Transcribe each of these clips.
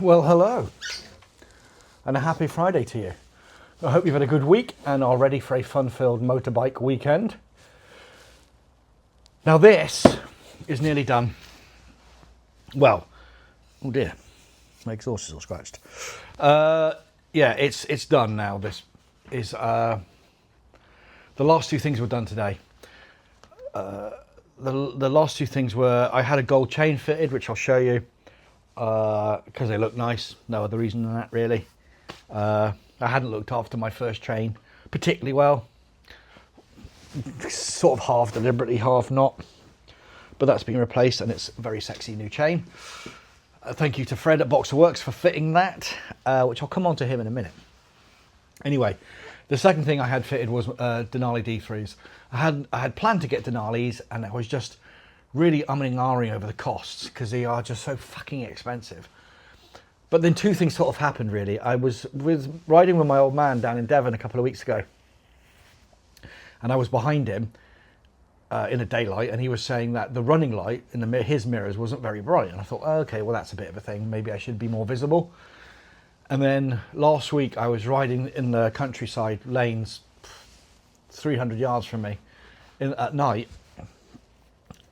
Well, hello, and a happy Friday to you. I hope you've had a good week and are ready for a fun-filled motorbike weekend. Now this is nearly done. Well, oh dear, my exhaust is all scratched. Yeah, it's done now. This is the last two things were done today. The last two things were I had a gold chain fitted, which I'll show you because they look nice. No other reason than that, really. I hadn't looked after my first chain particularly well. Sort of half deliberately, half not. But that's been replaced and it's a very sexy new chain. Thank you to Fred at Boxerworks for fitting that, which I'll come on to him in a minute. Anyway, the second thing I had fitted was Denali D3s. I had planned to get Denalis, and I was just really umming and ahhing over the costs because they are just so fucking expensive. But then two things sort of happened, really. I was riding with my old man down in Devon a couple of weeks ago, and I was behind him in the daylight, and he was saying that the running light in his mirrors wasn't very bright. And I thought, oh, okay, well, that's a bit of a thing. Maybe I should be more visible. And then last week I was riding in the countryside lanes 300 yards from me at night,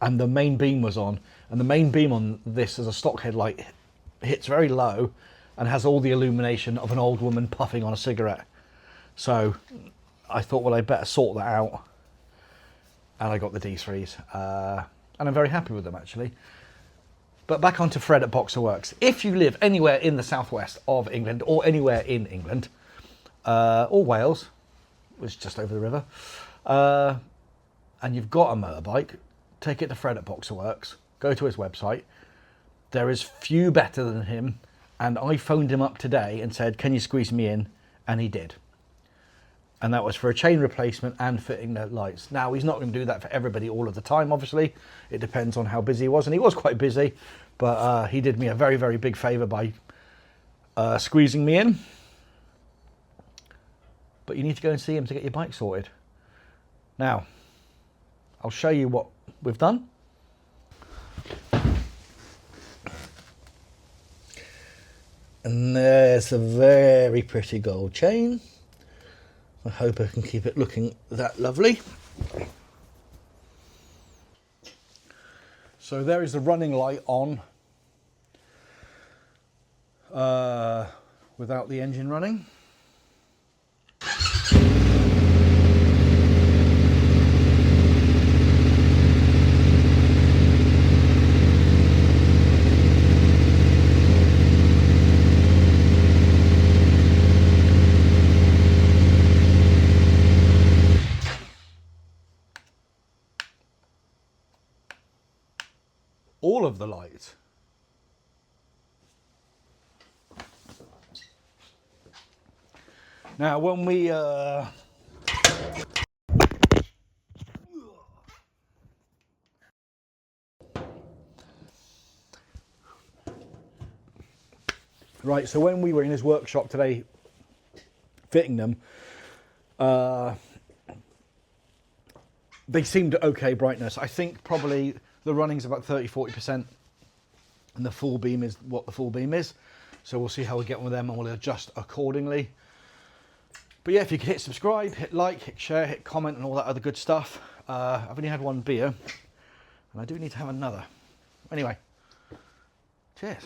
and the main beam was on, and the main beam on this as a stock headlight hits very low and has all the illumination of an old woman puffing on a cigarette. So I thought, well, I better sort that out, and I got the D3s, and I'm very happy with them, actually. But back onto Fred at Boxerworks. If you live anywhere in the southwest of England, or anywhere in England, or Wales, which is just over the river, and you've got a motorbike, take it to Fred at Boxerworks, go to his website. There is few better than him, and I phoned him up today and said, can you squeeze me in? And he did. And that was for a chain replacement and fitting the lights. Now, he's not going to do that for everybody all of the time, obviously. It depends on how busy he was, and he was quite busy, but he did me a very, very big favour by squeezing me in. But you need to go and see him to get your bike sorted. Now, I'll show you what we've done. And there's a very pretty gold chain. I hope I can keep it looking that lovely. So there is the running light on without the engine running. All of the light. Now, when we right, so when we were in his workshop today fitting them, they seemed okay brightness. I think probably the running's about 30-40%, and the full beam is what the full beam is. So we'll see how we get on with them, and we'll adjust accordingly. But yeah, if you could hit subscribe, hit like, hit share, hit comment, and all that other good stuff. I've only had one beer, and I do need to have another. Anyway, cheers.